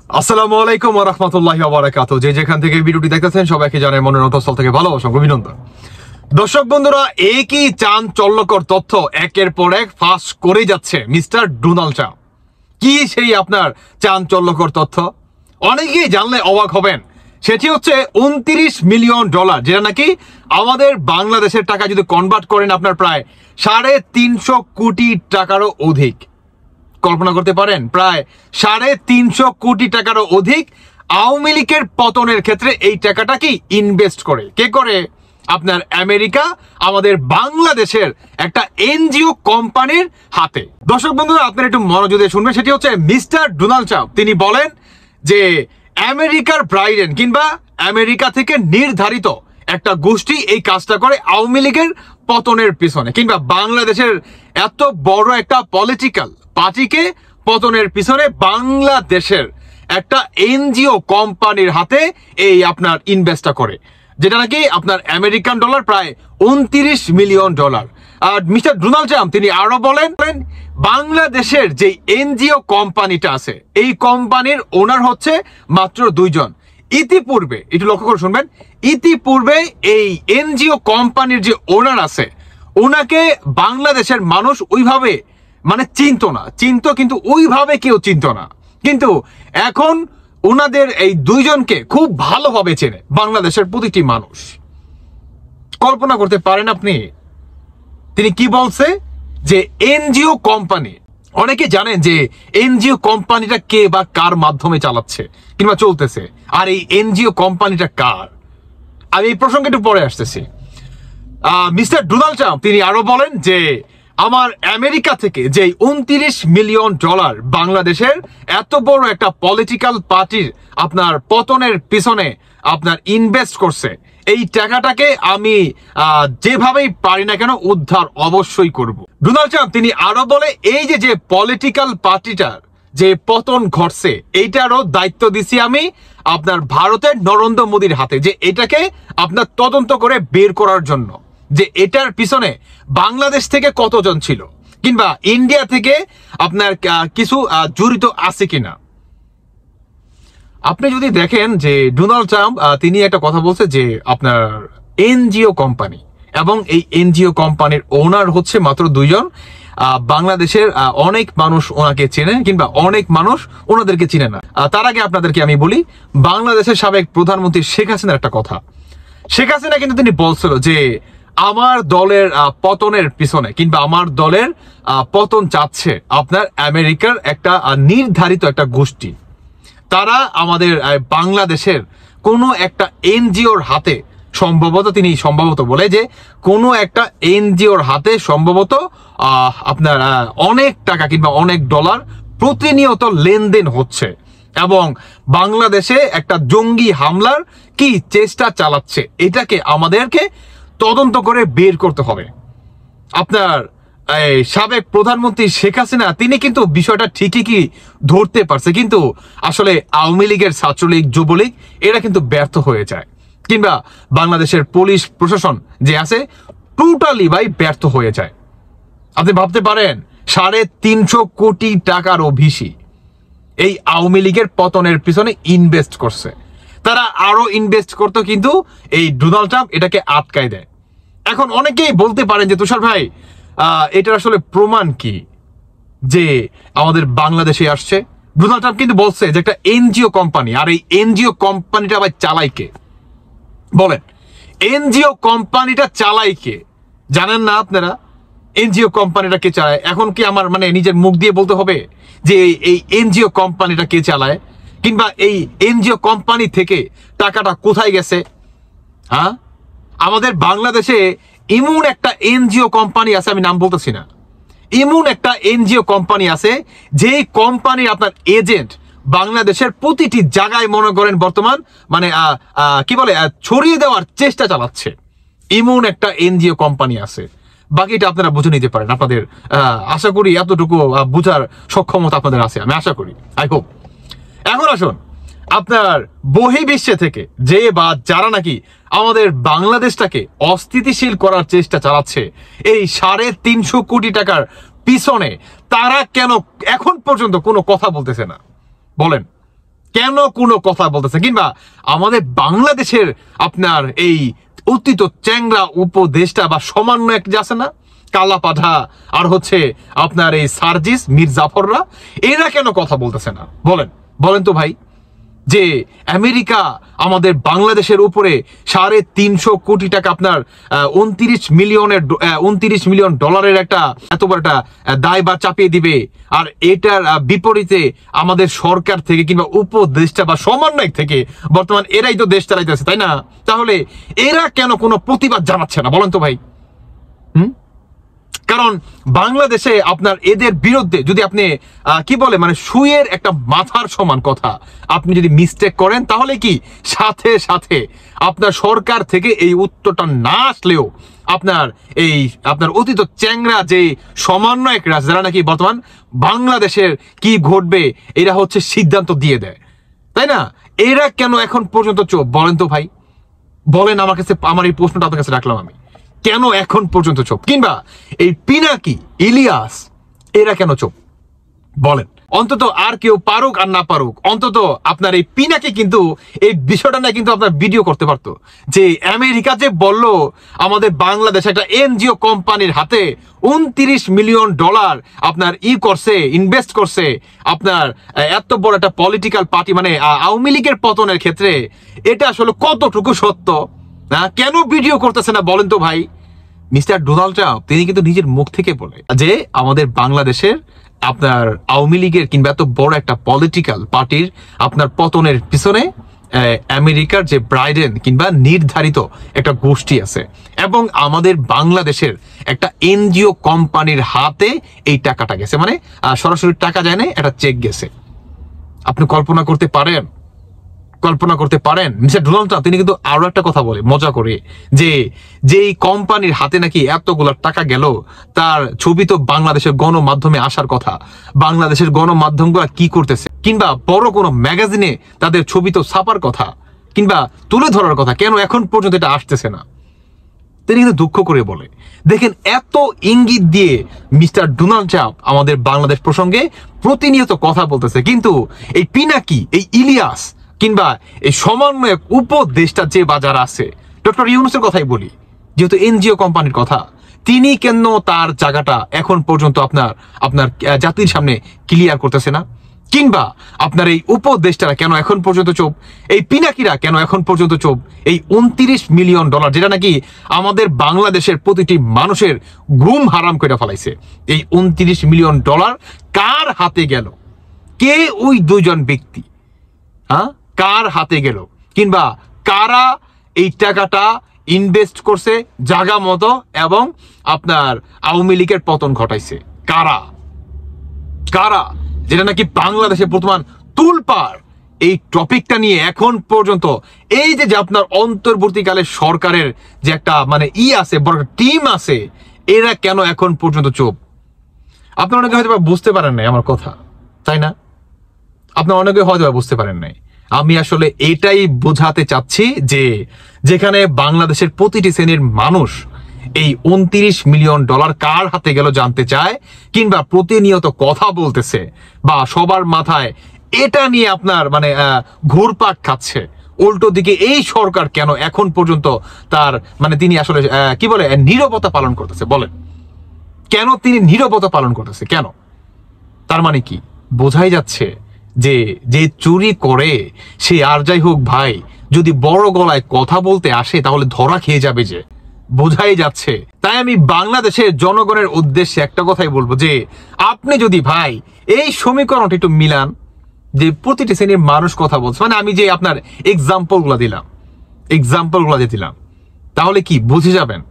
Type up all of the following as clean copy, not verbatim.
আসসালামু আলাইকুম ওয়া রাহমাতুল্লাহি ওয়া বারাকাতুহু। যে যেখান থেকে ভিডিওটি দেখতেছেন সবাইকে জানাই মনের অন্তঃস্থল থেকে ভালোবাসা ও অভিনন্দন। দর্শক বন্ধুরা, একই চাঞ্চল্যকর তথ্য একের পর এক ফাঁস করে যাচ্ছে মিস্টার ডোনাল্ড ট্রাম্প। কি সেই আপনার চাঞ্চল্যকর তথ্য? অনেকেই জানলে অবাক হবেন। সেটি হচ্ছে $29 মিলিয়ন, যেটা নাকি আমাদের বাংলাদেশের টাকা যদি কনভার্ট করেন আপনার প্রায় 350 কোটি টাকারও অধিক। কল্পনা করতে পারেন, প্রায় 350 কোটি টাকারও অধিক আওয়ামী লীগের পতনের ক্ষেত্রে এই টাকাটা কি ইনভেস্ট করে কে করে? আপনার আমেরিকা আমাদের বাংলাদেশের একটা এনজিও কোম্পানির হাতে। দর্শক বন্ধুরা, আপনারা একটু মনোযোগ দিয়ে শুনবেন। সেটি হচ্ছে মিস্টার ডোনাল্ড ট্রাম্প। তিনি বলেন যে আমেরিকার ব্রাইডেন কিংবা আমেরিকা থেকে নির্ধারিত একটা গোষ্ঠী এই কাজটা করে আওয়ামী লীগের পতনের পিছনে, কিংবা বাংলাদেশের এত বড় একটা পলিটিক্যাল পার্টিকে পতনের পিছনে বাংলাদেশের একটা এনজিও কোম্পানির হাতে এই আপনার ইনভেস্টটা করে, যেটা নাকি আপনার আমেরিকান ডলার প্রায় $29 মিলিয়ন। আর মিস্টার ডোনাল্ড ট্রাম্প তিনি আরো বলেন, বাংলাদেশের যে এনজিও কোম্পানিটা আছে এই কোম্পানির ওনার হচ্ছে মাত্র 2 জন। ইতিপূর্বে একটু লক্ষ্য করে শুনবেন, ইতিপূর্বে এই এনজিও কোম্পানির যে ওনার আছে ওনাকে বাংলাদেশের মানুষ ওইভাবে মানে চিনতো না, চিনতো কিন্তু ওইভাবে কেউ চিনতো না। কিন্তু এখন ওনাদের এই 2 জনকে খুব ভালোভাবে চেনে বাংলাদেশের প্রতিটি মানুষ। কল্পনা করতে পারেন আপনি তিনি কি বলছে? যে এনজিও কোম্পানি, অনেকে জানেন যে এনজিও কোম্পানিটা কে বা কার মাধ্যমে চালাচ্ছে কিংবা চলতেছে, আর এই এনজিও কোম্পানিটা কার? আমি এই প্রসঙ্গে একটু পরে আসতেছি। মিস্টার ডোনাল্ড ট্রাম্প তিনি আরো বলেন যে আমার আমেরিকা থেকে যে $29 মিলিয়ন বাংলাদেশের এত বড় একটা পলিটিক্যাল পার্টির আপনার পতনের পিছনে আপনার ইনভেস্ট করছে, এই টাকাটাকে আমি যেভাবেই পারি না কেন উদ্ধার অবশ্যই করব। ডোনাল্ড ট্রাম্প তিনি আরো বলে এই যে পলিটিক্যাল পার্টিটার যে পতন ঘটছে এইটারও দায়িত্ব দিছি আমি আপনার ভারতের নরেন্দ্র মোদীর হাতে, যে এটাকে আপনার তদন্ত করে বের করার জন্য যে এটার পিছনে বাংলাদেশ থেকে কতজন ছিল কিংবা ইন্ডিয়া থেকে আপনার কিছু জড়িত আছে কিনা। আপনি যদি দেখেন যে ডোনাল্ড ট্রাম্প তিনি একটা কথা বলছে যে আপনার এনজিও কোম্পানি, এবং এই এনজিও কোম্পানির ওনার হচ্ছে মাত্র 2 জন। বাংলাদেশের অনেক মানুষ ওনাকে চেনে কিংবা অনেক মানুষ ওনাদেরকে চিনে না। তার আগে আপনাদেরকে আমি বলি, বাংলাদেশের সাবেক প্রধানমন্ত্রী শেখ হাসিনার একটা কথা। শেখ হাসিনা কিন্তু তিনি বলছিল যে আমার দলের পতনের পিছনে কিংবা আমার দলের পতন চাচ্ছে আপনার আমেরিকার একটা নির্ধারিত একটা গোষ্ঠী। তারা আমাদের বাংলাদেশের কোনো একটা এনজিওর হাতে সম্ভবত বলে যে কোনো একটা এনজিওর হাতে সম্ভবত আপনার অনেক টাকা কিংবা অনেক ডলার প্রতিনিয়ত লেনদেন হচ্ছে, এবং বাংলাদেশে একটা জঙ্গি হামলার কি চেষ্টা চালাচ্ছে, এটাকে আমাদেরকে তদন্ত করে বের করতে হবে। আপনার সাবেক প্রধানমন্ত্রী শেখ হাসিনা তিনি কিন্তু বিষয়টা ঠিকই কি ধরতে পারছে, কিন্তু আসলে আওয়ামী লীগের, ছাত্রলীগ, যুবলীগ এরা কিন্তু ব্যর্থ হয়ে যায়, কিংবা বাংলাদেশের পুলিশ প্রশাসন যে আছে টোটালি ভাই ব্যর্থ হয়ে যায়। আপনি ভাবতে পারেন 350 কোটি টাকারও বেশি এই আওয়ামী লীগের পতনের পিছনে ইনভেস্ট করছে। তারা আরো ইনভেস্ট করতো, কিন্তু এই ডোনাল্ড ট্রাম্প এটাকে আটকায় দেয়। এখন অনেকেই বলতে পারেন যে তুষার ভাই এটার আসলে প্রমাণ কি যে আমাদের বাংলাদেশে আসছে? ডোনাল্ড ট্রাম্প কিন্তু বলছে যে একটা এনজিও কোম্পানি, আর এই এনজিও কোম্পানিটা আবার চালায় কে? বলেন, এনজিও কোম্পানিটা চালায় কে? জানেন না আপনারা এনজিও কোম্পানিটা কে চালায়? এখন কি আমার মানে নিজের মুখ দিয়ে বলতে হবে যে এই এনজিও কোম্পানিটা কে চালায়, কিংবা এই এনজিও কোম্পানি থেকে টাকাটা কোথায় গেছে? হ্যাঁ, আমাদের বাংলাদেশে এমন একটা এনজিও কোম্পানি আছে, আমি নাম বলতেছি না, এমন একটা এনজিও কোম্পানি আছে যে কোম্পানির আপনার এজেন্ট বাংলাদেশের প্রতিটি জায়গায় মনে করেন বর্তমান মানে কি বলে ছড়িয়ে দেওয়ার চেষ্টা চালাচ্ছে। এমন একটা এনজিও কোম্পানি আছে, বাকিটা আপনারা বুঝে নিতে পারেন। আপনাদের আশা করি এতটুকু বুঝার সক্ষমতা আপনাদের আছে, আমি আশা করি, আই হোপ। এখন আসুন, আপনার বহির্বিশ্বে থেকে যে বা যারা নাকি আমাদের বাংলাদেশটাকে অস্থিতিশীল করার চেষ্টা চালাচ্ছে এই 350 কোটি টাকার পিছনে, তারা কেন এখন পর্যন্ত কোনো কথা বলতেছে না? বলেন, কেন কোনো কথা বলতেছে, কিংবা আমাদের বাংলাদেশের আপনার এই অতীত চ্যাংরা উপদেষ্টা বা সমন্বয়ক যে আছে না, কালা পাঠা আর হচ্ছে আপনার এই সার্জিস মীর জাফররা, এরা কেন কথা বলতেছে না? বলেন বলেন তো ভাই, যে আমেরিকা আমাদের বাংলাদেশের উপরে 350 কোটি টাকা আপনার 29 মিলিয়ন ডলারের একটা এত বড় একটা দায়ভার চাপিয়ে দিবে, আর এটার বিপরীতে আমাদের সরকার থেকে কিংবা উপদেষ্টা বা সমন্বয়ক থেকে বর্তমান এরাই তো দেশ চালাইতেছে, তাই না? তাহলে এরা কেন কোনো প্রতিবাদ জানাচ্ছে না বলেন তো ভাই? কারণ বাংলাদেশে আপনার এদের বিরুদ্ধে যদি আপনি কি বলে মানে সুয়ের একটা মাথার সমান কথা আপনি যদি মিস্টেক করেন, তাহলে কি সাথে সাথে আপনার সরকার থেকে এই উত্তরটা না আসলেও আপনার অতীত চ্যাংরা যে সমন্বয়করা যারা নাকি বর্তমান বাংলাদেশের কি ঘটবে এরা হচ্ছে সিদ্ধান্ত দিয়ে দেয়, তাই না? এরা কেন এখন পর্যন্ত চুপ বলেন তো ভাই? বলেন আমার কাছে, আমার এই প্রশ্নটা আপনার কাছে রাখলাম আমি, কেন এখন পর্যন্ত চুপ? কিংবা এই পিনাকি, ইলিয়াস, এরা কেন চুপ বলেন? অন্তত আর কেউ পারুক আর না পারুক, অন্তত আপনার এই পিনাকি কিন্তু এই বিষয়টা নিয়ে কিন্তু আপনার ভিডিও করতে পারতো, যে আমেরিকা যে বলল আমাদের বাংলাদেশ একটা এনজিও কোম্পানির হাতে 29 মিলিয়ন ডলার আপনার ইনভেস্ট করছে, আপনার এত বড় একটা পলিটিক্যাল পার্টি মানে আওয়ামী লীগের পতনের ক্ষেত্রে, এটা আসলে কতটুকু সত্য? কেন ভিডিও করতেছে না বলেন তো ভাই? মিস্টার ডোনাল্ড ট্রাম্প তিনি কিন্তু নিজের মুখ থেকে বলে যে আমাদের বাংলাদেশের আপনার আওয়ামী লীগের কিংবা এত বড় একটা পলিটিক্যাল পার্টির আপনার পতনের পিছনে আমেরিকার যে ব্রাইডেন কিংবা নির্ধারিত একটা গোষ্ঠী আছে, এবং আমাদের বাংলাদেশের একটা এনজিও কোম্পানির হাতে এই টাকাটা গেছে, মানে সরাসরি টাকা যায় না, একটা চেক গেছে। আপনি কল্পনা করতে পারেন মিস্টার ডোনাল্ড ট্রাম্প তিনি কিন্তু আরো একটা কথা বলে মজা করে, যে যেই কোম্পানির হাতে নাকি এতগুলো টাকা গেল তার ছবি তো বাংলাদেশের গণমাধ্যমে আসার কথা, বাংলাদেশের গণমাধ্যমগুলো কি করতেছে, কিংবা বড় কোনো ম্যাগাজিনে তাদের ছবি তো ছাপার কথা কিংবা তুলে ধরার কথা, কেন এখন পর্যন্ত এটা আসতেছে না? তিনি কিন্তু দুঃখ করে বলে। দেখেন এত ইঙ্গিত দিয়ে মিস্টার ডোনাল্ড ট্রাম্প আমাদের বাংলাদেশ প্রসঙ্গে প্রতিনিয়ত কথা বলতেছে, কিন্তু এই পিনাকি, এই ইলিয়াস কিংবা এই সমন্বয়ক উপদেষ্টা যে বাজার আছে, ডক্টর ইউনূসের কথাই বলি, যেহেতু এনজিও কোম্পানির কথা, তিনি কেন তার জায়গাটা এখন পর্যন্ত আপনার জাতির সামনে ক্লিয়ার করতেছে না? কিংবা আপনার এই উপদেষ্টারা কেন এখন পর্যন্ত চুপ? এই পিনাকিরা কেন এখন পর্যন্ত চুপ? এই 29 মিলিয়ন ডলার যেটা নাকি আমাদের বাংলাদেশের প্রতিটি মানুষের ঘুম হারাম করে ফেলাইছে, এই 29 মিলিয়ন ডলার কার হাতে গেল? কে ওই দুইজন ব্যক্তি? কার হাতে গেল? কিংবা কারা এই টাকাটা ইনভেস্ট করছে জায়গা মতো এবং আপনার আওয়ামী লীগের পতন ঘটাইছে? কারা যেটা নাকি বাংলাদেশে বর্তমান তুলপাড়, এই টপিকটা নিয়ে এখন পর্যন্ত এই যে আপনার অন্তর্বর্তীকালের সরকারের যে একটা মানে আছে, বড় টিম আছে, এরা কেন এখন পর্যন্ত চুপ? আপনারা অনেকে হয়তো বুঝতে পারেন নাই আমার কথা, তাই না? আপনারা অনেকে হয়তো বুঝতে পারেন নাই। আমি আসলে এটাই বোঝাতে চাচ্ছি যে যেখানে বাংলাদেশের প্রতিটি শ্রেণীর মানুষ এই 29 মিলিয়ন ডলার কার হাতে গেল জানতে চায়, কিংবা প্রতিনিয়ত কথা বলতেছে, বা সবার মাথায় এটা নিয়ে আপনার মানে ঘুরপাক খাচ্ছে, উল্টো দিকে এই সরকার কেন এখন পর্যন্ত তার মানে তিনি আসলে কি বলে নীরবতা পালন করতেছে? বলেন কেন তিনি নীরবতা পালন করতেছে? কেন? তার মানে কি বোঝাই যাচ্ছে যে চুরি করে সে আর যাই হোক ভাই, যদি বড় গলায় কথা বলতে আসে তাহলে ধরা খেয়ে যাবে, যে বোঝাই যাচ্ছে। তাই আমি বাংলাদেশের জনগণের উদ্দেশ্যে একটা কথাই বলবো, যে আপনি যদি ভাই এই সমীকরণটা একটু মিলান, যে প্রতিটি শ্রেণীর মানুষ কথা বলছে, মানে আমি যে আপনার এক্সাম্পলগুলো দিলাম, তাহলে কি বুঝে যাবেন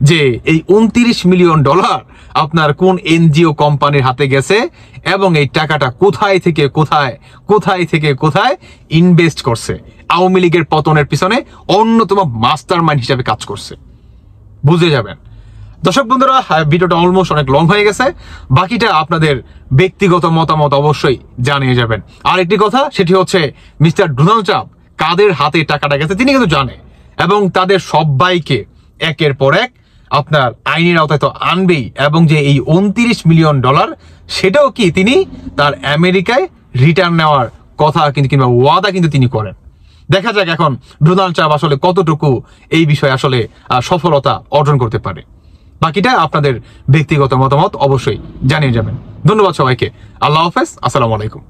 যে এই 29 মিলিয়ন ডলার আপনার কোন এনজিও কোম্পানির হাতে গেছে, এবং এই টাকাটা কোথায় থেকে কোথায় ইনভেস্ট করছে, আওয়ামী লীগের পতনের পিছনে অন্যতম মাস্টার মাইন্ড হিসাবে কাজ করছে। বুঝে যাবেন। দর্শক বন্ধুরা, ভিডিওটা অলমোস্ট অনেক লং হয়ে গেছে, বাকিটা আপনাদের ব্যক্তিগত মতামত অবশ্যই জানিয়ে যাবেন। আর একটি কথা, সেটি হচ্ছে মিস্টার ডোনাল্ড ট্রাম্প কাদের হাতে টাকাটা গেছে তিনি কিন্তু জানে, এবং তাদের সবাইকে একের পর এক আপনার আইনের আওতায় তো আনবেই, এবং যে এই 29 মিলিয়ন ডলার সেটাও কি তিনি তার আমেরিকায় রিটার্ন নেওয়ার কথা কিন্তু কিংবা ওয়াদা কিন্তু তিনি করেন। দেখা যাক এখন ডোনাল্ড ট্রাম্প আসলে কতটুকু এই বিষয়ে আসলে সফলতা অর্জন করতে পারে। বাকিটা আপনাদের ব্যক্তিগত মতামত অবশ্যই জানিয়ে যাবেন। ধন্যবাদ সবাইকে। আল্লাহ হাফেজ। আসসালামু আলাইকুম।